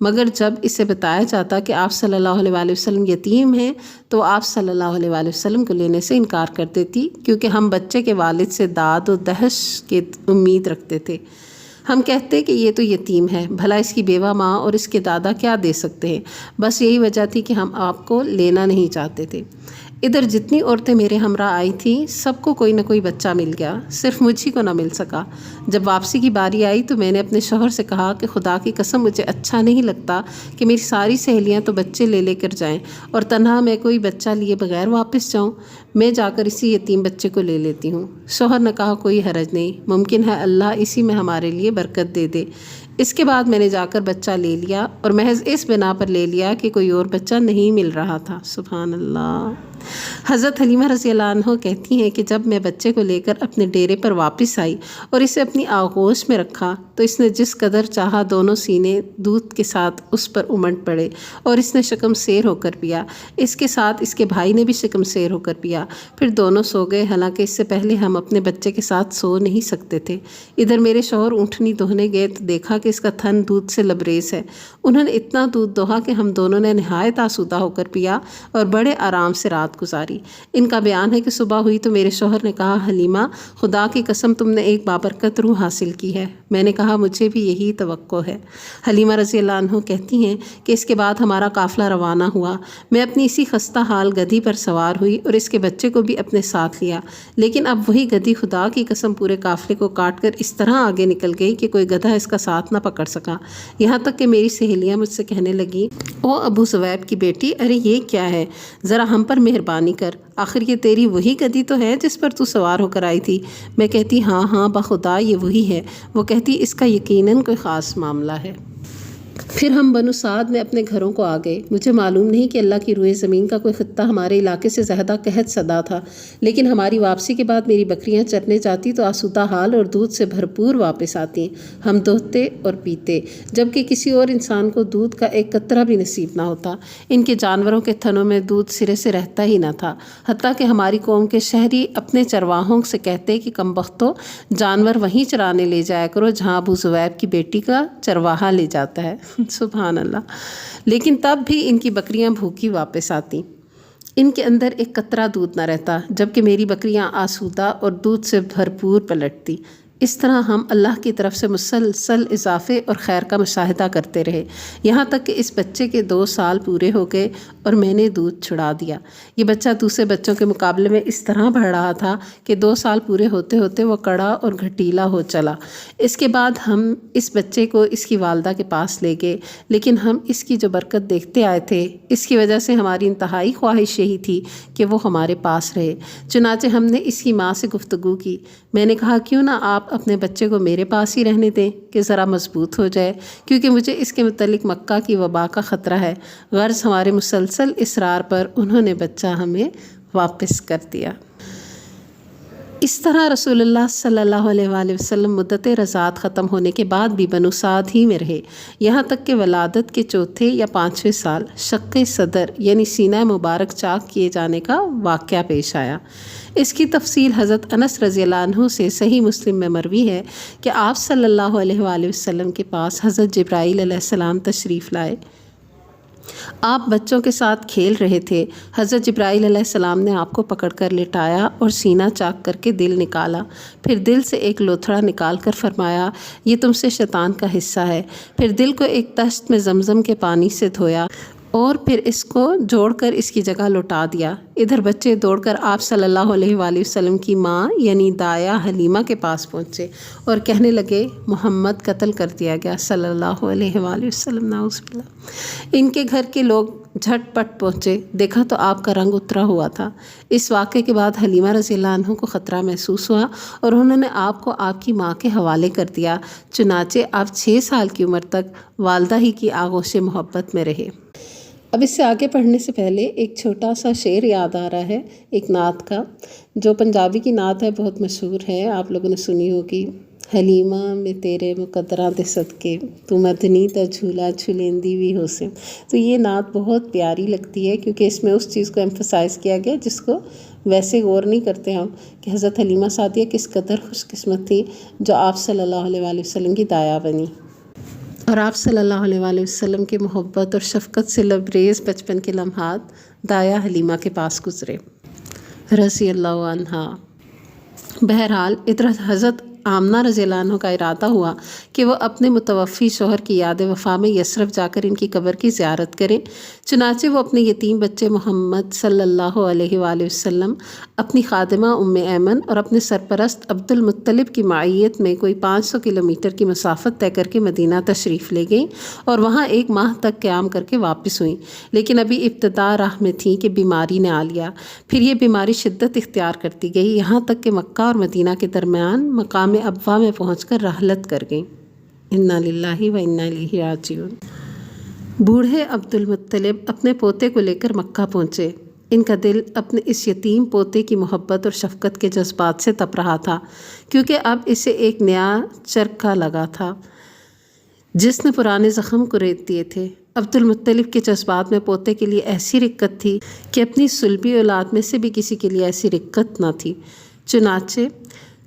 مگر جب اسے بتایا جاتا کہ آپ صلی اللہ علیہ وآلہ وسلم یتیم ہیں تو آپ صلی اللہ علیہ وآلہ وسلم کو لینے سے انکار کر دیتی، کیونکہ ہم بچے کے والد سے داد و دہش کی امید رکھتے تھے۔ ہم کہتے کہ یہ تو یتیم ہے، بھلا اس کی بیوہ ماں اور اس کے دادا کیا دے سکتے ہیں، بس یہی وجہ تھی کہ ہم آپ کو لینا نہیں چاہتے تھے۔ ادھر جتنی عورتیں میرے ہمراہ آئی تھیں سب کو کوئی نہ کوئی بچہ مل گیا، صرف مجھ کو نہ مل سکا۔ جب واپسی کی باری آئی تو میں نے اپنے شوہر سے کہا کہ خدا کی قسم مجھے اچھا نہیں لگتا کہ میری ساری سہیلیاں تو بچے لے لے کر جائیں اور تنہا میں کوئی بچہ لیے بغیر واپس جاؤں، میں جا کر اسی یتیم بچے کو لے لیتی ہوں۔ شوہر نے کہا کوئی حرج نہیں، ممکن ہے اللہ اسی میں ہمارے لیے برکت دے دے۔ اس کے بعد میں نے جا کر بچہ لے لیا، اور محض اس بنا پر لے لیا کہ کوئی اور بچہ نہیں مل رہا تھا۔ سبحان اللہ۔ حضرت حلیمہ رضی اللہ عنہ کہتی ہیں کہ جب میں بچے کو لے کر اپنے ڈیرے پر واپس آئی اور اسے اپنی آغوش میں رکھا تو اس نے جس قدر چاہا دونوں سینے دودھ کے ساتھ اس پر امنڈ پڑے اور اس نے شکم سیر ہو کر پیا۔ اس کے ساتھ اس کے بھائی نے بھی شکم سیر ہو کر پیا، پھر دونوں سو گئے، حالانکہ اس سے پہلے ہم اپنے بچے کے ساتھ سو نہیں سکتے تھے۔ ادھر میرے شوہر اونٹنی دوہنے گئے تو دیکھا کہ اس کا تھن دودھ سے لبریز ہے۔ انہوں نے اتنا دودھ دوہا کہ ہم دونوں نے نہایت آسودہ ہو کر پیا اور بڑے آرام سے رات گزاری۔ ان کا بیان ہے کہ صبح ہوئی تو میرے شوہر نے کہا حلیمہ خدا کی قسم تم نے ایک بابرکت روح حاصل کی ہے۔ میں نے کہا مجھے بھی یہی توقع ہے۔ حلیمہ رضی اللہ عنہ کہتی ہیں کہ اس کے بعد ہمارا قافلہ روانہ ہوا، میں اپنی اسی خستہ حال گدھی پر سوار ہوئی اور اس کے بچے کو بھی اپنے ساتھ لیا، لیکن اب وہی گدھی خدا کی قسم پورے قافلے کو کاٹ کر اس طرح آگے نکل گئی کہ کوئی گدھا اس کا ساتھ نہ پکڑ سکا، یہاں تک کہ میری سہیلیاں مجھ سے کہنے لگیں او ابو زویب کی بیٹی، ارے یہ کیا ہے، ذرا ہم پر مہربانی کر، آخر یہ تیری وہی گدھی تو ہے جس پر تو سوار ہو کر آئی تھی؟ میں کہتی ہاں ہاں بخدا یہ وہی ہے۔ وہ کہتی اس کا یقیناً کوئی خاص معاملہ ہے۔ پھر ہم بنو سعد میں اپنے گھروں کو آ گئے۔ مجھے معلوم نہیں کہ اللہ کی روئے زمین کا کوئی خطہ ہمارے علاقے سے زیادہ قحط زدہ تھا، لیکن ہماری واپسی کے بعد میری بکریاں چرنے جاتی تو آسودہ حال اور دودھ سے بھرپور واپس آتی، ہم دوہتے اور پیتے، جبکہ کسی اور انسان کو دودھ کا ایک قطرہ بھی نصیب نہ ہوتا۔ ان کے جانوروں کے تھنوں میں دودھ سرے سے رہتا ہی نہ تھا، حتیٰ کہ ہماری قوم کے شہری اپنے چرواہوں سے کہتے کہ کم بختو جانور وہیں چرانے لے جایا کرو جہاں ابو زویب کی بیٹی کا چرواہا لے جاتا ہے۔ سبحان اللہ۔ لیکن تب بھی ان کی بکریاں بھوکی واپس آتی، ان کے اندر ایک قطرہ دودھ نہ رہتا، جبکہ میری بکریاں آسودہ اور دودھ سے بھرپور پلٹتی۔ اس طرح ہم اللہ کی طرف سے مسلسل اضافے اور خیر کا مشاہدہ کرتے رہے، یہاں تک کہ اس بچے کے 2 سال پورے ہو گئے اور میں نے دودھ چھڑا دیا۔ یہ بچہ دوسرے بچوں کے مقابلے میں اس طرح بڑھ رہا تھا کہ 2 سال پورے ہوتے ہوتے وہ کڑا اور گھٹیلا ہو چلا۔ اس کے بعد ہم اس بچے کو اس کی والدہ کے پاس لے گئے، لیکن ہم اس کی جو برکت دیکھتے آئے تھے اس کی وجہ سے ہماری انتہائی خواہش یہی تھی کہ وہ ہمارے پاس رہے۔ چنانچہ ہم نے اس کی ماں سے گفتگو کی۔ میں نے کہا کیوں نہ آپ اپنے بچے کو میرے پاس ہی رہنے دیں کہ ذرا مضبوط ہو جائے، کیونکہ مجھے اس کے متعلق مکہ کی وبا کا خطرہ ہے۔ غرض ہمارے مسلسل اصرار پر انہوں نے بچہ ہمیں واپس کر دیا۔ اس طرح رسول اللہ صلی اللہ علیہ وآلہ وسلم مدت رضاعت ختم ہونے کے بعد بھی بنو سعد ہی میں رہے، یہاں تک کہ ولادت کے 4 یا 5ویں سال شق صدر یعنی سینہ مبارک چاک کیے جانے کا واقعہ پیش آیا۔ اس کی تفصیل حضرت انس رضی اللہ عنہ سے صحیح مسلم میں مروی ہے کہ آپ صلی اللہ علیہ وآلہ وسلم کے پاس حضرت جبرائیل علیہ السلام تشریف لائے۔ آپ بچوں کے ساتھ کھیل رہے تھے۔ حضرت جبرائیل علیہ السلام نے آپ کو پکڑ کر لٹایا اور سینہ چاک کر کے دل نکالا، پھر دل سے ایک لوتھڑا نکال کر فرمایا یہ تم سے شیطان کا حصہ ہے، پھر دل کو ایک طشت میں زمزم کے پانی سے دھویا اور پھر اس کو جوڑ کر اس کی جگہ لوٹا دیا۔ ادھر بچے دوڑ کر آپ صلی اللہ علیہ وآلہ وسلم کی ماں یعنی دایا حلیمہ کے پاس پہنچے اور کہنے لگے محمد قتل کر دیا گیا صلی اللہ علیہ وآلہ وسلم، نعوذ باللہ۔ ان کے گھر کے لوگ جھٹ پٹ پہنچے، دیکھا تو آپ کا رنگ اترا ہوا تھا۔ اس واقعے کے بعد حلیمہ رضی اللہ عنہ کو خطرہ محسوس ہوا اور انہوں نے آپ کو آپ کی ماں کے حوالے کر دیا، چنانچہ آپ 6 سال کی عمر تک والدہ ہی کی آغوش محبت میں رہے۔ اب اس سے آگے پڑھنے سے پہلے ایک چھوٹا سا شعر یاد آ رہا ہے ایک نعت کا، جو پنجابی کی نعت ہے، بہت مشہور ہے، آپ لوگوں نے سنی ہوگی۔ حلیمہ میں تیرے مقدراں دے صدقے تو مدنی تا جھولا جھولیندی بھی ہو سے۔ تو یہ نعت بہت پیاری لگتی ہے کیونکہ اس میں اس چیز کو ایمفسائز کیا گیا جس کو ویسے غور نہیں کرتے ہم، کہ حضرت حلیمہ سعدیہ کس قدر خوش قسمت تھی جو آپ صلی اللہ علیہ وآلہ وسلم کی دایا بنی۔ اور آپ صلی اللہ علیہ وآلہ وسلم کی محبت اور شفقت سے لبریز بچپن کے لمحات دایا حلیمہ کے پاس گزرے رضی اللہ عنہا۔ بہرحال ادھر حضرت آمنہ رضی اللہ عنہ کا ارادہ ہوا کہ وہ اپنے متوفی شوہر کی یاد وفا میں یثرب جا کر ان کی قبر کی زیارت کریں۔ چنانچہ وہ اپنے یتیم بچے محمد صلی اللہ علیہ وآلہ وسلم، اپنی خادمہ ام ایمن اور اپنے سرپرست عبد المطلب کی معیت میں کوئی 500 کلومیٹر کی مسافت طے کر کے مدینہ تشریف لے گئیں اور وہاں 1 ماہ تک قیام کر کے واپس ہوئیں، لیکن ابھی ابتدا راہ میں تھیں کہ بیماری نے آ لیا۔ پھر یہ بیماری شدت اختیار کرتی گئی، یہاں تک کہ مکہ اور مدینہ کے درمیان مقام ابوا میں پہنچ کر رحلت کر گئیں۔ انا للہ و انا الیہ راجعون۔ بوڑھے عبد المطلب اپنے پوتے کو لے کر مکہ پہنچے۔ ان کا دل اپنے اس یتیم پوتے کی محبت اور شفقت کے جذبات سے تپ رہا تھا، کیونکہ اب اسے ایک نیا چرخہ لگا تھا جس نے پرانے زخم کو ریت دیے تھے۔ عبد المطلب کے جذبات میں پوتے کے لیے ایسی رقت تھی کہ اپنی صلبی اولاد میں سے بھی کسی کے لیے ایسی رقت نہ تھی۔ چنانچہ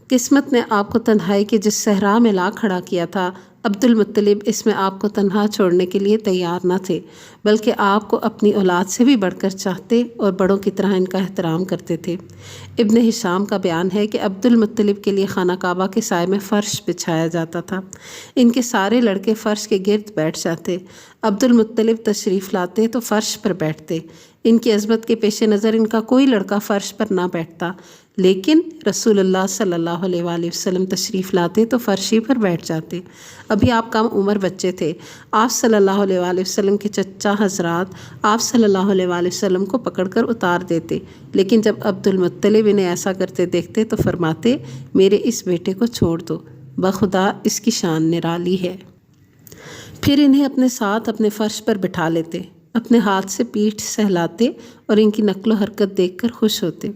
قسمت نے آپ کو تنہائی کے جس صحرا میں لا کھڑا کیا تھا، عبد المطلب اس میں آپ کو تنہا چھوڑنے کے لیے تیار نہ تھے، بلکہ آپ کو اپنی اولاد سے بھی بڑھ کر چاہتے اور بڑوں کی طرح ان کا احترام کرتے تھے۔ ابن ہشام کا بیان ہے کہ عبد المطلب کے لیے خانہ کعبہ کے سائے میں فرش بچھایا جاتا تھا۔ ان کے سارے لڑکے فرش کے گرد بیٹھ جاتے۔ عبد المطلب تشریف لاتے تو فرش پر بیٹھتے۔ ان کی عظمت کے پیش نظر ان کا کوئی لڑکا فرش پر نہ بیٹھتا، لیکن رسول اللہ صلی اللہ علیہ وآلہ وسلم تشریف لاتے تو فرشی پر بیٹھ جاتے۔ ابھی آپ کم عمر بچے تھے۔ آپ صلی اللہ علیہ وآلہ وسلم کے چچا حضرات آپ صلی اللہ علیہ وآلہ وسلم کو پکڑ کر اتار دیتے، لیکن جب عبد المطلب انہیں ایسا کرتے دیکھتے تو فرماتے، میرے اس بیٹے کو چھوڑ دو، بخدا اس کی شان نرالی ہے۔ پھر انہیں اپنے ساتھ اپنے فرش پر بٹھا لیتے، اپنے ہاتھ سے پیٹھ سہلاتے اور ان کی نقل و حرکت دیکھ کر خوش ہوتے۔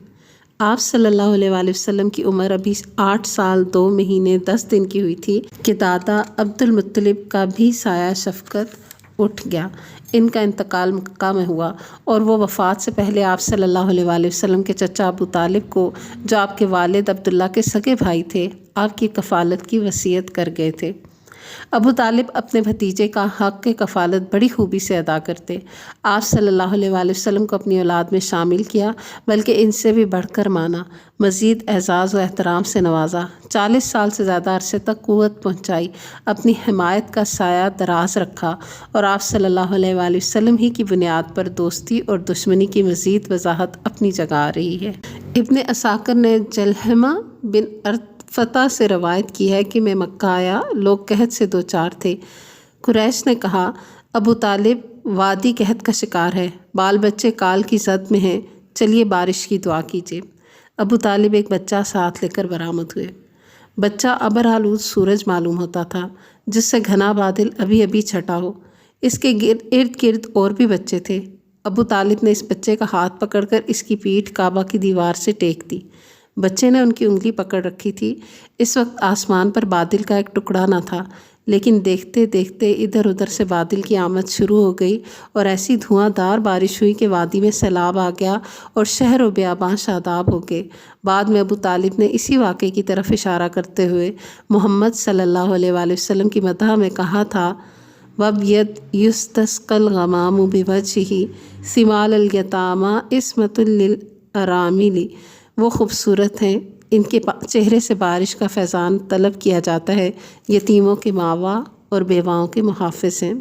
آپ صلی اللہ علیہ وآلہ وسلم کی عمر ابھی 8 سال 2 مہینے 10 دن کی ہوئی تھی کہ دادا عبد المطلب کا بھی سایہ شفقت اٹھ گیا۔ ان کا انتقال مکہ میں ہوا اور وہ وفات سے پہلے آپ صلی اللہ علیہ وآلہ وسلم کے چچا ابو طالب کو، جو آپ کے والد عبداللہ کے سگے بھائی تھے، آپ کی کفالت کی وصیت کر گئے تھے۔ ابو طالب اپنے بھتیجے کا حق کے کفالت بڑی خوبی سے ادا کرتے۔ آپ صلی اللہ علیہ وآلہ وسلم کو اپنی اولاد میں شامل کیا، بلکہ ان سے بھی بڑھ کر مانا، مزید اعزاز و احترام سے نوازا، 40 سال سے زیادہ عرصے تک قوت پہنچائی، اپنی حمایت کا سایہ دراز رکھا، اور آپ صلی اللہ علیہ وآلہ وسلم ہی کی بنیاد پر دوستی اور دشمنی کی مزید وضاحت اپنی جگہ آ رہی ہے۔ ابن عساکر نے جلحمہ بن فتح سے روایت کی ہے کہ میں مکہ آیا، لوگ قحط سے دوچار تھے۔ قریش نے کہا، ابو طالب وادی قحط کا شکار ہے، بال بچے کال کی زد میں ہیں، چلیے بارش کی دعا کیجیے۔ ابو طالب ایک بچہ ساتھ لے کر برآمد ہوئے۔ بچہ ابر آلود سورج معلوم ہوتا تھا، جس سے گھنا بادل ابھی ابھی چھٹا ہو۔ اس کے ارد گرد اور بھی بچے تھے۔ ابو طالب نے اس بچے کا ہاتھ پکڑ کر اس کی پیٹھ کعبہ کی دیوار سے ٹیک دی۔ بچے نے ان کی انگلی پکڑ رکھی تھی۔ اس وقت آسمان پر بادل کا ایک ٹکڑا نہ تھا، لیکن دیکھتے دیکھتے ادھر ادھر سے بادل کی آمد شروع ہو گئی اور ایسی دھواں دار بارش ہوئی کہ وادی میں سیلاب آ گیا اور شہر و بیاباں شاداب ہو گئے۔ بعد میں ابو طالب نے اسی واقعے کی طرف اشارہ کرتے ہوئے محمد صلی اللہ علیہ وآلہ وسلم کی مدح میں کہا تھا، وَبْيَدْ يُسْتَسْقَى الْغَمَامُ بِوَجْهِهِ ثِمَالَ الْيَتَامَى عِصْمَةٌ لِلْأَرَامِلِ۔ وہ خوبصورت ہیں، ان کے چہرے سے بارش کا فیضان طلب کیا جاتا ہے، یتیموں کے ماوا اور بیواؤں کے محافظ ہیں۔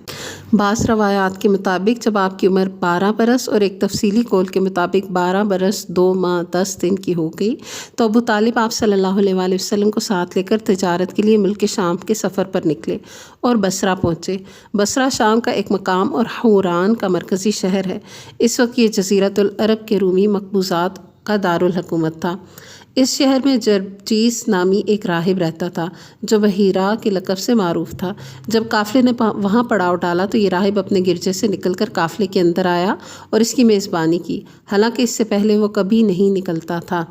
بعض روایات کے مطابق جب آپ کی عمر 12 برس اور ایک تفصیلی قول کے مطابق 12 برس 2 ماہ 10 دن کی ہو گئی تو ابو طالب آپ صلی اللہ علیہ وآلہ وسلم کو ساتھ لے کر تجارت کے لیے ملک شام کے سفر پر نکلے اور بصرہ پہنچے۔ بصرہ شام کا ایک مقام اور حوران کا مرکزی شہر ہے۔ اس وقت یہ جزیرۃ العرب کے رومی مقبوضات کا دارالحکومت تھا۔ اس شہر میں جرجیس نامی ایک راہب رہتا تھا جو بحیرہ کے لقب سے معروف تھا۔ جب قافلے نے وہاں پڑاؤ ڈالا تو یہ راہب اپنے گرجے سے نکل کر قافلے کے اندر آیا اور اس کی میزبانی کی، حالانکہ اس سے پہلے وہ کبھی نہیں نکلتا تھا۔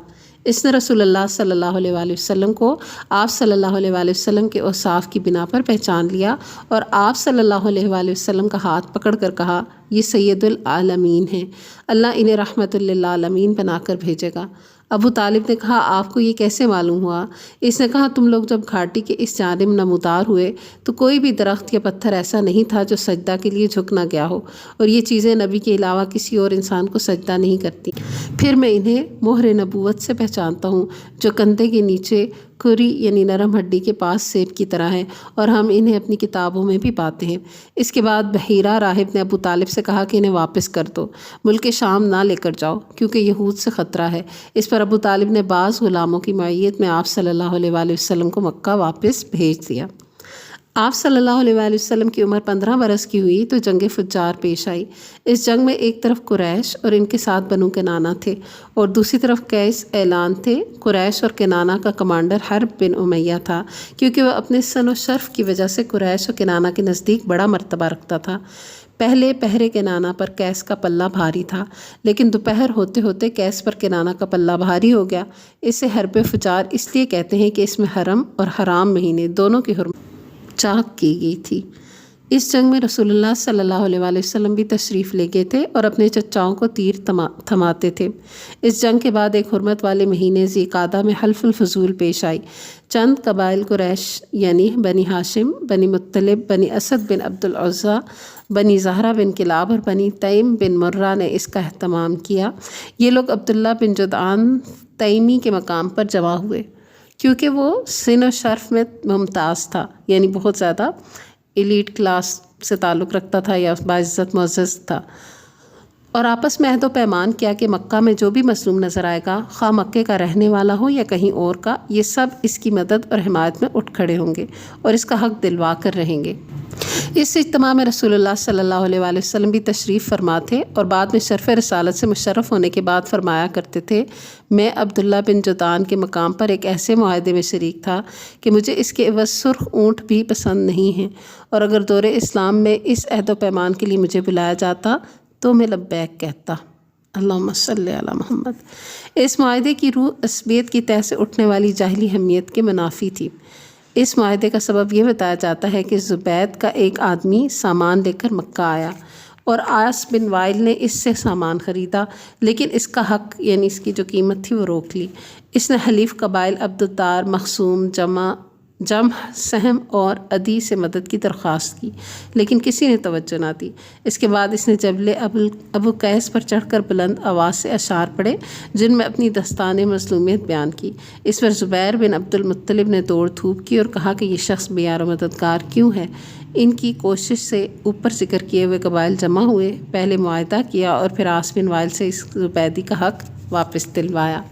اس نے رسول اللہ صلی اللہ علیہ وآلہ وسلم کو آپ صلی اللہ علیہ وآلہ وسلم کے اوصاف کی بنا پر پہچان لیا اور آپ صلی اللہ علیہ وآلہ وسلم کا ہاتھ پکڑ کر کہا یہ سید العالمین ہیں، اللہ انہیں رحمت للعالمین بنا کر بھیجے گا۔ ابو طالب نے کہا آپ کو یہ کیسے معلوم ہوا؟ اس نے کہا تم لوگ جب گھاٹی کے اس جانب نمودار ہوئے تو کوئی بھی درخت یا پتھر ایسا نہیں تھا جو سجدہ کے لیے جھک نہ گیا ہو، اور یہ چیزیں نبی کے علاوہ کسی اور انسان کو سجدہ نہیں کرتی۔ پھر میں انہیں مہر نبوت سے پہچانتا ہوں جو کندھے کے نیچے کری یعنی نرم ہڈی کے پاس سیب کی طرح ہے، اور ہم انہیں اپنی کتابوں میں بھی پاتے ہیں۔ اس کے بعد بحیرہ راہب نے ابو طالب سے کہا کہ انہیں واپس کر دو، ملک شام نہ لے کر جاؤ کیونکہ یہود سے خطرہ ہے۔ اس پر ابو طالب نے بعض غلاموں کی معیت میں آپ صلی اللہ علیہ وآلہ وسلم کو مکہ واپس بھیج دیا۔ آپ صلی اللہ علیہ وآلہ وسلم کی عمر 15 برس کی ہوئی تو جنگ فجار پیش آئی۔ اس جنگ میں ایک طرف قریش اور ان کے ساتھ بنو کنانہ تھے اور دوسری طرف قیس اعلان تھے۔ قریش اور کنانہ کا کمانڈر حرب بن امیہ تھا کیونکہ وہ اپنے سن و شرف کی وجہ سے قریش اور کنانہ کے نزدیک بڑا مرتبہ رکھتا تھا۔ پہلے پہرے کنانہ پر قیس کا پلہ بھاری تھا، لیکن دوپہر ہوتے ہوتے قیس پر کنانہ کا پلہ بھاری ہو گیا۔ اسے حرب فجار اس لیے کہتے ہیں کہ اس میں حرم اور حرام مہینے دونوں کی حرمت چاک کی گئی تھی۔ اس جنگ میں رسول اللہ صلی اللہ علیہ وآلہ وسلم بھی تشریف لے گئے تھے اور اپنے چچاؤں کو تیر تھماتے تھے۔ اس جنگ کے بعد ایک حرمت والے مہینے ذی قعدہ میں حلف الفضول پیش آئی۔ چند قبائل قریش یعنی بنی ہاشم، بنی مطلب، بنی اسد بن عبد العزیٰ، بنی زہرہ بن کلاب اور بنی تیم بن مرہ نے اس کا اہتمام کیا۔ یہ لوگ عبداللہ بن جدعان تیمی کے مقام پر جمع ہوئے کیونکہ وہ سن و شرف میں ممتاز تھا، یعنی بہت زیادہ ایلیٹ کلاس سے تعلق رکھتا تھا یا باعزت معزز تھا، اور آپس میں عہد و پیمان کیا کہ مکہ میں جو بھی مظلوم نظر آئے گا، خواہ مکے کا رہنے والا ہو یا کہیں اور کا، یہ سب اس کی مدد اور حمایت میں اٹھ کھڑے ہوں گے اور اس کا حق دلوا کر رہیں گے۔ اس اجتماع میں رسول اللہ صلی اللہ علیہ وآلہ وسلم بھی تشریف فرما تھے اور بعد میں شرف رسالت سے مشرف ہونے کے بعد فرمایا کرتے تھے میں عبداللہ بن جدعان کے مقام پر ایک ایسے معاہدے میں شریک تھا کہ مجھے اس کے عوض سرخ اونٹ بھی پسند نہیں ہیں، اور اگر دور اسلام میں اس عہد و پیمان کے لیے مجھے بلایا جاتا تو میں لبیک کہتا۔ اللہم صلی علی محمد۔ اس معاہدے کی روح عصبیت کی تہ سے اٹھنے والی جاہلی حمیت کے منافی تھی۔ اس معاہدے کا سبب یہ بتایا جاتا ہے کہ زبید کا ایک آدمی سامان لے کر مکہ آیا اور عاص بن وائل نے اس سے سامان خریدا، لیکن اس کا حق یعنی اس کی جو قیمت تھی وہ روک لی۔ اس نے حلیف قبائل عبد الدار، مخصوم، جمح، سہم اور عدی سے مدد کی درخواست کی، لیکن کسی نے توجہ نہ دی۔ اس کے بعد اس نے جبل ابو قیس پر چڑھ کر بلند آواز سے اشعار پڑھے جن میں اپنی دستان مظلومیت بیان کی۔ اس پر زبیر بن عبد المطلب نے دوڑ دھوپ کی اور کہا کہ یہ شخص بیار و مددگار کیوں ہے؟ ان کی کوشش سے اوپر ذکر کیے ہوئے قبائل جمع ہوئے، پہلے معاہدہ کیا اور پھر عاص بن وائل سے اس زبیدی کا حق واپس دلوایا۔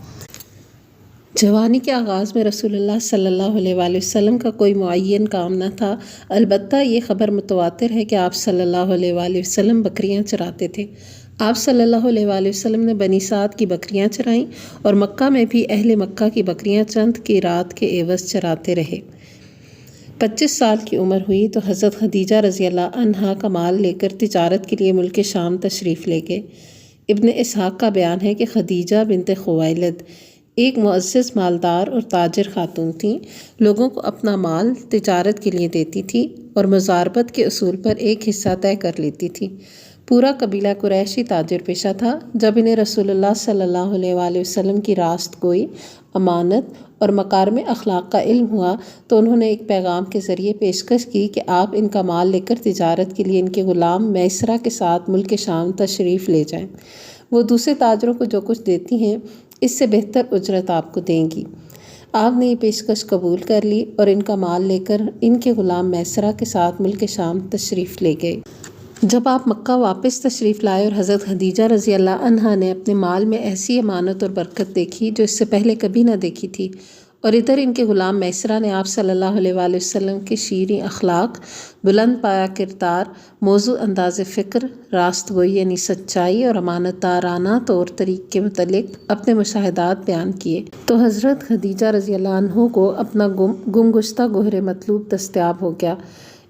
جوانی کے آغاز میں رسول اللہ صلی اللہ علیہ وآلہ وسلم کا کوئی معین کام نہ تھا، البتہ یہ خبر متواتر ہے کہ آپ صلی اللہ علیہ وآلہ وسلم بکریاں چراتے تھے۔ آپ صلی اللہ علیہ وآلہ وسلم نے بنی سعد کی بکریاں چرائیں اور مکہ میں بھی اہل مکہ کی بکریاں چند کی رات کے عوض چراتے رہے۔ 25 سال کی عمر ہوئی تو حضرت خدیجہ رضی اللہ عنہا کا مال لے کر تجارت کے لیے ملک شام تشریف لے گئے۔ ابن اسحاق کا بیان ہے کہ خدیجہ بنت خویلد ایک معزز مالدار اور تاجر خاتون تھیں، لوگوں کو اپنا مال تجارت کے لیے دیتی تھی اور مضاربت کے اصول پر ایک حصہ طے کر لیتی تھی۔ پورا قبیلہ قریشی تاجر پیشہ تھا۔ جب انہیں رسول اللہ صلی اللہ علیہ وآلہ وسلم کی راست گوئی، امانت اور مکارم اخلاق کا علم ہوا تو انہوں نے ایک پیغام کے ذریعے پیشکش کی کہ آپ ان کا مال لے کر تجارت کے لیے ان کے غلام میسرہ کے ساتھ ملک شام تشریف لے جائیں، وہ دوسرے تاجروں کو جو کچھ دیتی ہیں اس سے بہتر اجرت آپ کو دیں گی۔ آپ نے یہ پیشکش قبول کر لی اور ان کا مال لے کر ان کے غلام میسرہ کے ساتھ ملک شام تشریف لے گئے۔ جب آپ مکہ واپس تشریف لائے اور حضرت خدیجہ رضی اللہ عنہا نے اپنے مال میں ایسی امانت اور برکت دیکھی جو اس سے پہلے کبھی نہ دیکھی تھی، اور ادھر ان کے غلام میسرہ نے آپ صلی اللہ علیہ وآلہ وسلم کے شیریں اخلاق، بلند پایا کردار، موضوع انداز فکر، راست گوئی یعنی سچائی اور امانت دارانہ طور طریق کے متعلق اپنے مشاہدات بیان کیے تو حضرت خدیجہ رضی اللہ عنہ کو اپنا گم گشتہ گوہر مطلوب دستیاب ہو گیا۔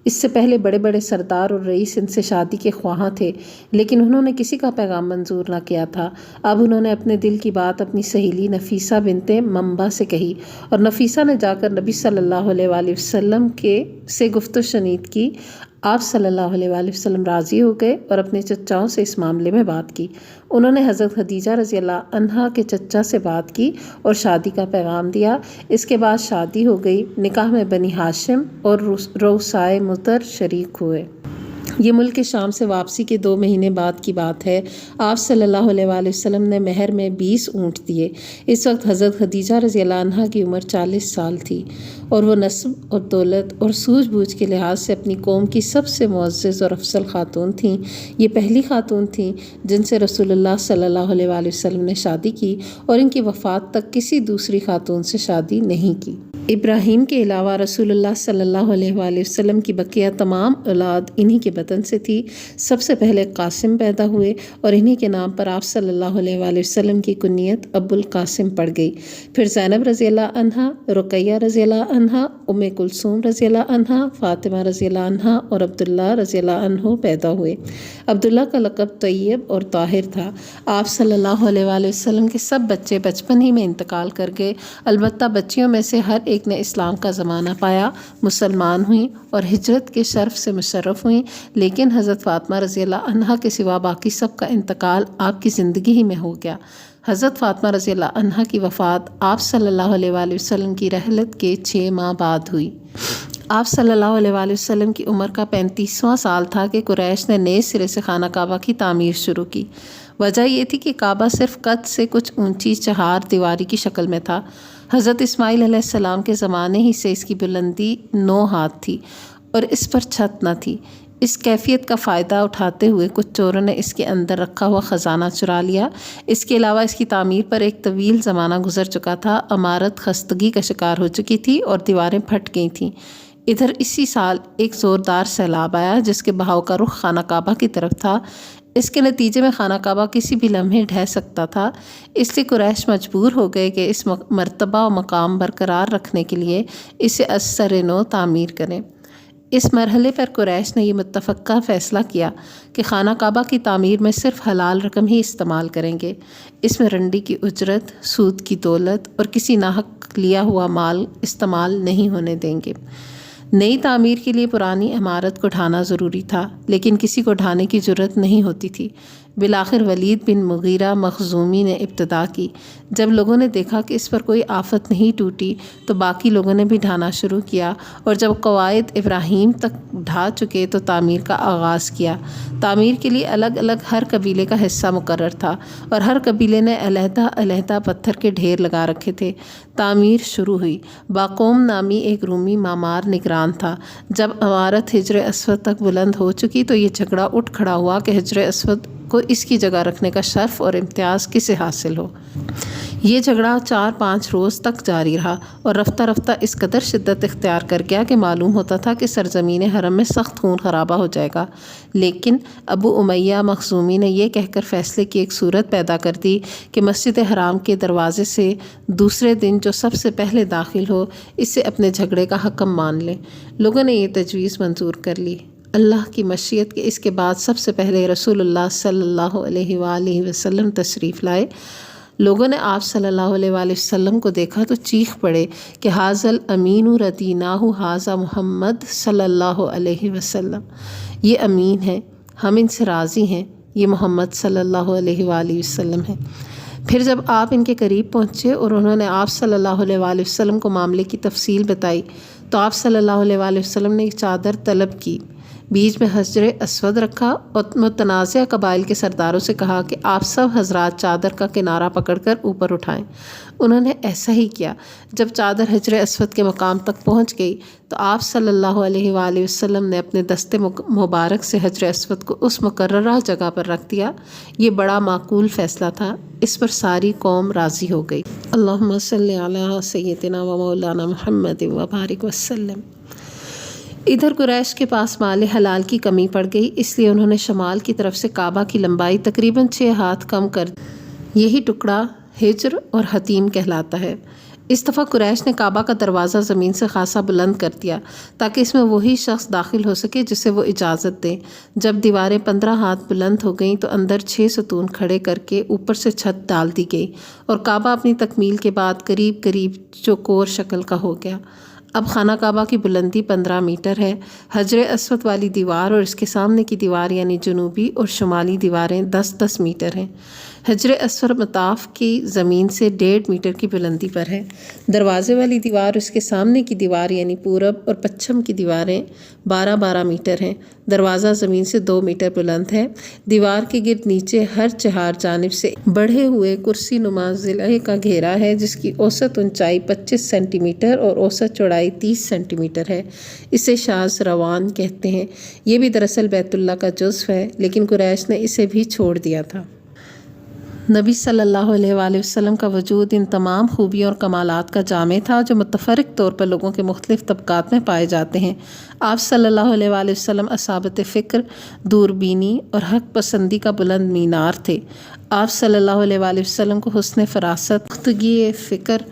اس سے پہلے بڑے بڑے سردار اور رئیس ان سے شادی کے خواہاں تھے، لیکن انہوں نے کسی کا پیغام منظور نہ کیا تھا۔ اب انہوں نے اپنے دل کی بات اپنی سہیلی نفیسہ بنت منبع سے کہی، اور نفیسہ نے جا کر نبی صلی اللہ علیہ وآلہ وسلم سے گفت و شنید کی۔ آپ صلی اللہ علیہ وآلہ وسلم راضی ہو گئے اور اپنے چچاؤں سے اس معاملے میں بات کی۔ انہوں نے حضرت خدیجہ رضی اللہ عنہا کے چچا سے بات کی اور شادی کا پیغام دیا۔ اس کے بعد شادی ہو گئی۔ نکاح میں بنی ہاشم اور روسائے مطر شریک ہوئے۔ یہ ملک شام سے واپسی کے 2 مہینے بعد کی بات ہے۔ آپ صلی اللہ علیہ وآلہ وسلم نے مہر میں 20 اونٹ دیے۔ اس وقت حضرت خدیجہ رضی اللہ عنہا کی عمر 40 سال تھی، اور وہ نسب اور دولت اور سوجھ بوجھ کے لحاظ سے اپنی قوم کی سب سے معزز اور افضل خاتون تھیں۔ یہ پہلی خاتون تھیں جن سے رسول اللہ صلی اللہ علیہ وآلہ وسلم نے شادی کی، اور ان کی وفات تک کسی دوسری خاتون سے شادی نہیں کی۔ ابراہیم کے علاوہ رسول اللہ صلی اللہ علیہ وآلہ وسلم کی بقیہ تمام اولاد انہی کے بطن سے تھی۔ سب سے پہلے قاسم پیدا ہوئے، اور انہی کے نام پر آپ صلی اللہ علیہ وآلہ وسلم کی کنیت ابو القاسم پڑ گئی۔ پھر زینب رضی اللہ عنہا، رقیہ رضی اللہ عنہا، ام کلثوم رضی اللہ عنہا، فاطمہ رضی اللہ عنہا اور عبداللہ رضی اللہ عنہ پیدا ہوئے۔ عبداللہ کا لقب طیب اور طاہر تھا۔ آپ صلی اللہ علیہ وآلہ وسلم کے سب بچے بچپن ہی میں انتقال کر گئے، البتہ بچیوں میں سے ہر ایک نے اسلام کا زمانہ پایا، مسلمان ہوئیں اور ہجرت کے شرف سے مشرف ہوئیں، لیکن حضرت فاطمہ رضی اللہ عنہا کے سوا باقی سب کا انتقال آپ کی زندگی ہی میں ہو گیا۔ حضرت فاطمہ رضی اللہ عنہا کی وفات آپ صلی اللہ علیہ وآلہ وسلم کی رحلت کے 6 ماہ بعد ہوئی۔ آپ صلی اللہ علیہ وآلہ وسلم کی عمر کا 35واں سال تھا کہ قریش نے نئے سرے سے خانہ کعبہ کی تعمیر شروع کی۔ وجہ یہ تھی کہ کعبہ صرف قد سے کچھ اونچی چہار دیواری کی شکل میں تھا۔ حضرت اسماعیل علیہ السلام کے زمانے ہی سے اس کی بلندی 9 ہاتھ تھی اور اس پر چھت نہ تھی۔ اس کیفیت کا فائدہ اٹھاتے ہوئے کچھ چوروں نے اس کے اندر رکھا ہوا خزانہ چرا لیا۔ اس کے علاوہ اس کی تعمیر پر ایک طویل زمانہ گزر چکا تھا، عمارت خستگی کا شکار ہو چکی تھی اور دیواریں پھٹ گئی تھیں۔ ادھر اسی سال ایک زوردار سیلاب آیا جس کے بہاؤ کا رخ خانہ کعبہ کی طرف تھا۔ اس کے نتیجے میں خانہ کعبہ کسی بھی لمحے ڈھہ سکتا تھا، اس لیے قریش مجبور ہو گئے کہ اس مرتبہ و مقام برقرار رکھنے کے لیے اسے از سر نو تعمیر کریں۔ اس مرحلے پر قریش نے یہ متفقہ فیصلہ کیا کہ خانہ کعبہ کی تعمیر میں صرف حلال رقم ہی استعمال کریں گے۔ اس میں رنڈی کی اجرت، سود کی دولت اور کسی ناحق لیا ہوا مال استعمال نہیں ہونے دیں گے۔ نئی تعمیر کے لیے پرانی عمارت کو ڈھانا ضروری تھا، لیکن کسی کو ڈھانے کی جرت نہیں ہوتی تھی۔ بالآخر ولید بن مغیرہ مخزومی نے ابتدا کی۔ جب لوگوں نے دیکھا کہ اس پر کوئی آفت نہیں ٹوٹی تو باقی لوگوں نے بھی ڈھانا شروع کیا، اور جب قواعد ابراہیم تک ڈھا چکے تو تعمیر کا آغاز کیا۔ تعمیر کے لیے الگ الگ ہر قبیلے کا حصہ مقرر تھا، اور ہر قبیلے نے علیحدہ علیحدہ پتھر کے ڈھیر لگا رکھے تھے۔ تعمیر شروع ہوئی۔ باقوم نامی ایک رومی معمار نگران تھا۔ جب عمارت حجر اسود تک بلند ہو چکی تو یہ جھگڑا اٹھ کھڑا ہوا کہ حجر اسود کو اس کی جگہ رکھنے کا شرف اور امتیاز کسے حاصل ہو۔ یہ جھگڑا 4-5 روز تک جاری رہا، اور رفتہ رفتہ اس قدر شدت اختیار کر گیا کہ معلوم ہوتا تھا کہ سرزمین حرم میں سخت خون خرابہ ہو جائے گا۔ لیکن ابو امیہ مخزومی نے یہ کہہ کر فیصلے کی ایک صورت پیدا کر دی کہ مسجد حرام کے دروازے سے دوسرے دن جو سب سے پہلے داخل ہو اسے اپنے جھگڑے کا حکم مان لیں۔ لوگوں نے یہ تجویز منظور کر لی۔ اللہ کی مشیت کے اس کے بعد سب سے پہلے رسول اللہ صلی اللہ علیہ وآلہ وسلم تشریف لائے۔ لوگوں نے آپ صلی اللہ علیہ وآلہ وسلم کو دیکھا تو چیخ پڑے کہ ھذا الامین رضیناہ ھذا محمد صلی اللہ علیہ وسلم۔ یہ امین ہے، ہم ان سے راضی ہیں، یہ محمد صلی اللہ علیہ وآلہ وسلم ہے۔ پھر جب آپ ان کے قریب پہنچے اور انہوں نے آپ صلی اللہ علیہ وآلہ وسلم کو معاملے کی تفصیل بتائی تو آپ صلی اللہ علیہ وآلہ وسلم نے ایک چادر طلب کی، بیچ میں حجر اسود رکھا اور متنازع قبائل کے سرداروں سے کہا کہ آپ سب حضرات چادر کا کنارہ پکڑ کر اوپر اٹھائیں۔ انہوں نے ایسا ہی کیا۔ جب چادر حجر اسود کے مقام تک پہنچ گئی تو آپ صلی اللہ علیہ وآلہ وسلم نے اپنے دست مبارک سے حجر اسود کو اس مقررہ جگہ پر رکھ دیا۔ یہ بڑا معقول فیصلہ تھا، اس پر ساری قوم راضی ہو گئی۔ اللہم صلی علی سیدنا و مولانا محمد و بارک وسلم۔ ادھر قریش کے پاس مال حلال کی کمی پڑ گئی، اس لیے انہوں نے شمال کی طرف سے کعبہ کی لمبائی تقریباً 6 ہاتھ کم کر دی۔ یہی ٹکڑا ہجر اور حتیم کہلاتا ہے۔ اس دفعہ قریش نے کعبہ کا دروازہ زمین سے خاصا بلند کر دیا تاکہ اس میں وہی شخص داخل ہو سکے جسے وہ اجازت دیں۔ جب دیواریں 15 ہاتھ بلند ہو گئیں تو اندر 6 ستون کھڑے کر کے اوپر سے چھت ڈال دی گئی اور کعبہ اپنی تکمیل کے بعد قریب قریب چوکور شکل کا ہو گیا۔ اب خانہ کعبہ کی بلندی 15 میٹر ہے۔ حجر اسود والی دیوار اور اس کے سامنے کی دیوار یعنی جنوبی اور شمالی دیواریں 10-10 میٹر ہیں۔ حجر اسود مطاف کی زمین سے 1.5 میٹر کی بلندی پر ہے۔ دروازے والی دیوار اور اس کے سامنے کی دیوار یعنی پورب اور پچھم کی دیواریں 12-12 میٹر ہیں۔ دروازہ زمین سے 2 میٹر بلند ہے۔ دیوار کے گرد نیچے ہر 4 جانب سے بڑھے ہوئے کرسی نما ضلع کا گھیرا ہے جس کی اوسط اونچائی 25 سینٹی میٹر اور اوسط چوڑائی 30 سینٹی میٹر ہے۔ اسے شاذ روان کہتے ہیں۔ یہ بھی دراصل بیت اللہ کا جزو ہے لیکن قریش نے اسے بھی چھوڑ دیا تھا۔ نبی صلی اللہ علیہ وآلہ وسلم کا وجود ان تمام خوبیوں اور کمالات کا جامع تھا جو متفرق طور پر لوگوں کے مختلف طبقات میں پائے جاتے ہیں۔ آپ صلی اللہ علیہ وآلہ وسلم اصابت فکر، دوربینی اور حق پسندی کا بلند مینار تھے۔ آپ صلی اللہ علیہ وآلہ وسلم کو حسن فراست، پختگی فکر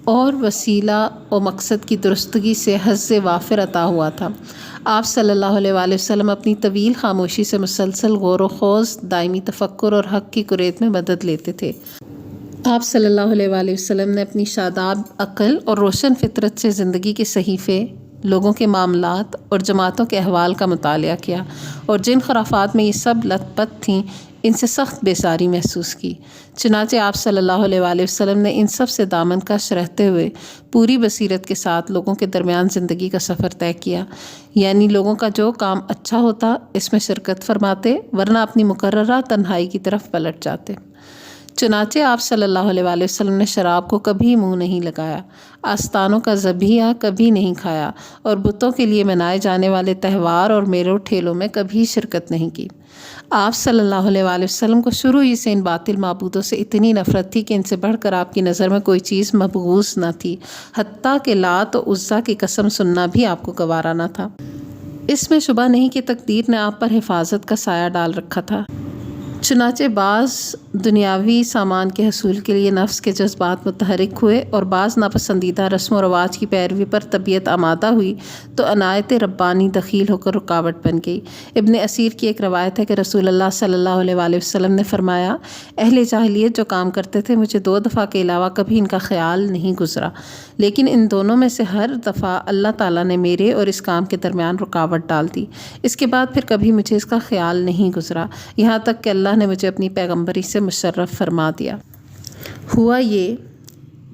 اور وسیلہ و مقصد کی درستگی سے حظ وافر عطا ہوا تھا۔ آپ صلی اللہ علیہ وآلہ وسلم اپنی طویل خاموشی سے مسلسل غور و خوض، دائمی تفکر اور حق کی قریت میں مدد لیتے تھے۔ آپ صلی اللہ علیہ وآلہ وسلم نے اپنی شاداب عقل اور روشن فطرت سے زندگی کے صحیفے، لوگوں کے معاملات اور جماعتوں کے احوال کا مطالعہ کیا اور جن خرافات میں یہ سب لت پت تھیں ان سے سخت بیزاری محسوس کی۔ چنانچہ آپ صلی اللہ علیہ وآلہ وسلم نے ان سب سے دامن کش رہتے ہوئے پوری بصیرت کے ساتھ لوگوں کے درمیان زندگی کا سفر طے کیا، یعنی لوگوں کا جو کام اچھا ہوتا اس میں شرکت فرماتے ورنہ اپنی مقررہ تنہائی کی طرف پلٹ جاتے۔ چنانچہ آپ صلی اللہ علیہ وآلہ وسلم نے شراب کو کبھی منہ نہیں لگایا، آستانوں کا ذبیحہ کبھی نہیں کھایا اور بتوں کے لیے منائے جانے والے تہوار اور میلوں ٹھیلوں میں کبھی شرکت نہیں کی۔ آپ صلی اللہ علیہ وآلہ وسلم کو شروع ہی سے ان باطل معبودوں سے اتنی نفرت تھی کہ ان سے بڑھ کر آپ کی نظر میں کوئی چیز مبغوض نہ تھی، حتیٰ کہ لات و عزیٰ کی قسم سننا بھی آپ کو گوارا نہ تھا۔ اس میں شبہ نہیں کہ تقدیر نے آپ پر حفاظت کا سایہ ڈال رکھا تھا۔ چنانچہ بعض دنیاوی سامان کے حصول کے لیے نفس کے جذبات متحرک ہوئے اور بعض ناپسندیدہ رسم و رواج کی پیروی پر طبیعت آمادہ ہوئی تو عنایت ربانی دخیل ہو کر رکاوٹ بن گئی۔ ابن اسیر کی ایک روایت ہے کہ رسول اللہ صلی اللہ علیہ وآلہ وسلم نے فرمایا، اہل جاہلیت جو کام کرتے تھے مجھے 2 دفعہ کے علاوہ کبھی ان کا خیال نہیں گزرا، لیکن ان دونوں میں سے ہر دفعہ اللہ تعالیٰ نے میرے اور اس کام کے درمیان رکاوٹ ڈال دی۔ اس کے بعد پھر کبھی مجھے اس کا خیال نہیں گزرا، یہاں تک کہ اللہ نے مجھے اپنی پیغمبری سے مشرف فرما دیا۔ ہوا یہ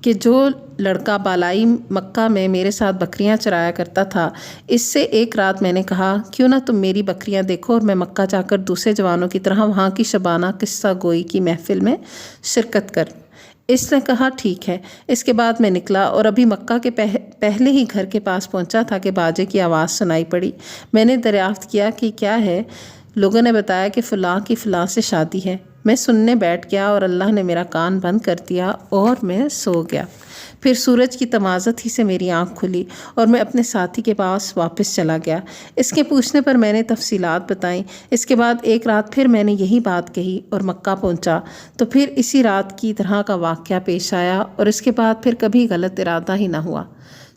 کہ جو لڑکا بالائی مکہ میں میرے ساتھ بکریاں چرایا کرتا تھا، اس سے ایک رات میں نے کہا کیوں نہ تم میری بکریاں دیکھو اور میں مکہ جا کر دوسرے جوانوں کی طرح وہاں کی شبانہ قصہ گوئی کی محفل میں شرکت کر۔ اس نے کہا ٹھیک ہے۔ اس کے بعد میں نکلا اور ابھی مکہ کے پہلے ہی گھر کے پاس پہنچا تھا کہ باجے کی آواز سنائی پڑی۔ میں نے دریافت کیا کہ کیا ہے؟ لوگوں نے بتایا کہ فلاں کی فلاں سے شادی ہے۔ میں سننے بیٹھ گیا اور اللہ نے میرا کان بند کر دیا اور میں سو گیا۔ پھر سورج کی تمازت ہی سے میری آنکھ کھلی اور میں اپنے ساتھی کے پاس واپس چلا گیا۔ اس کے پوچھنے پر میں نے تفصیلات بتائیں۔ اس کے بعد ایک رات پھر میں نے یہی بات کہی اور مکہ پہنچا تو پھر اسی رات کی طرح کا واقعہ پیش آیا اور اس کے بعد پھر کبھی غلط ارادہ ہی نہ ہوا۔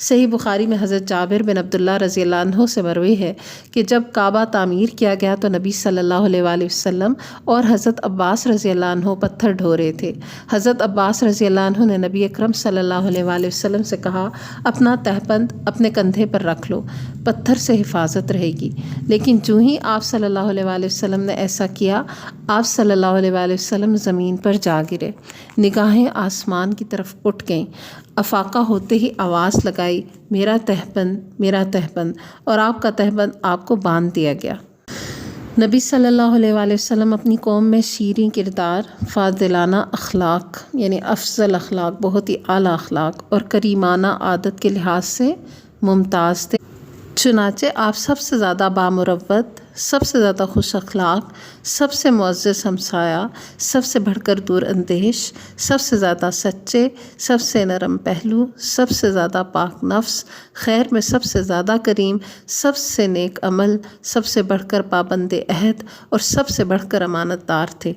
صحیح بخاری میں حضرت جابر بن عبداللہ رضی اللہ عنہ سے مروی ہے کہ جب کعبہ تعمیر کیا گیا تو نبی صلی اللہ علیہ وآلہ وسلم اور حضرت عباس رضی اللہ عنہ پتھر ڈھو رہے تھے۔ حضرت عباس رضی اللہ عنہ نے نبی اکرم صلی اللہ علیہ وآلہ وسلم سے کہا اپنا تہبند اپنے کندھے پر رکھ لو، پتھر سے حفاظت رہے گی۔ لیکن جو ہی آپ صلی اللہ علیہ وآلہ وسلم نے ایسا کیا، آپ صلی اللہ علیہ وآلہ وسلم زمین پر جا گرے، نگاہیں آسمان کی طرف اٹھ گئیں، افاقہ ہوتے ہی آواز لگائی میرا تہبند، میرا تہبند، اور آپ کا تہبند آپ کو باندھ دیا گیا۔ نبی صلی اللہ علیہ وآلہ وسلم اپنی قوم میں شیریں کردار، فاضلانہ اخلاق یعنی افضل اخلاق، بہت ہی اعلیٰ اخلاق اور کریمانہ عادت کے لحاظ سے ممتاز تھے۔ چنانچہ آپ سب سے زیادہ بامروت، سب سے زیادہ خوش اخلاق، سب سے معزز ہمسایہ، سب سے بڑھ کر دور اندیش، سب سے زیادہ سچے، سب سے نرم پہلو، سب سے زیادہ پاک نفس، خیر میں سب سے زیادہ کریم، سب سے نیک عمل، سب سے بڑھ کر پابند عہد اور سب سے بڑھ کر امانت دار تھے۔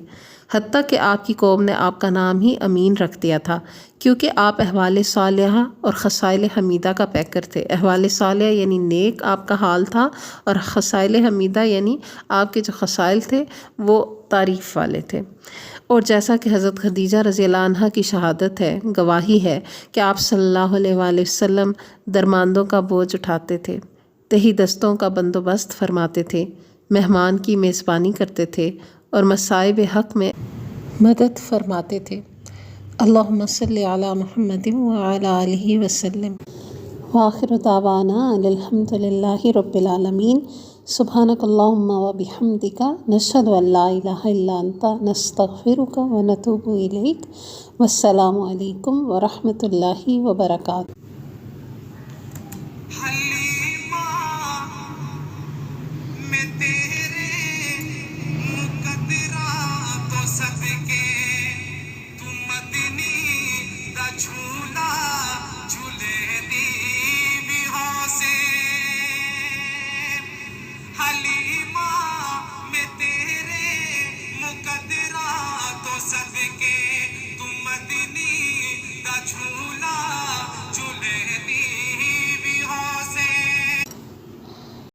حتیٰ کہ آپ کی قوم نے آپ کا نام ہی امین رکھ دیا تھا، کیونکہ آپ احوال صالحہ اور خصائل حمیدہ کا پیکر تھے۔ احوال صالحہ یعنی نیک آپ کا حال تھا، اور خصائل حمیدہ یعنی آپ کے جو خصائل تھے وہ تعریف والے تھے۔ اور جیسا کہ حضرت خدیجہ رضی اللہ عنہ کی شہادت ہے، گواہی ہے کہ آپ صلی اللہ علیہ وآلہ وسلم درماندوں کا بوجھ اٹھاتے تھے، تہی دستوں کا بندوبست فرماتے تھے، مہمان کی میزبانی کرتے تھے اور مصائب حق میں مدد فرماتے تھے۔ اللہم صلی علی محمد وعلی آلہ وسلم۔ وآخر دعوانا ان الحمد للہ رب العالمین۔ سبحانک اللہم وبحمدک، نشہد ان لا الہ الا انت، نستغفرک ونتوب الیک۔ والسلام علیکم ورحمۃ اللہ وبرکاتہ۔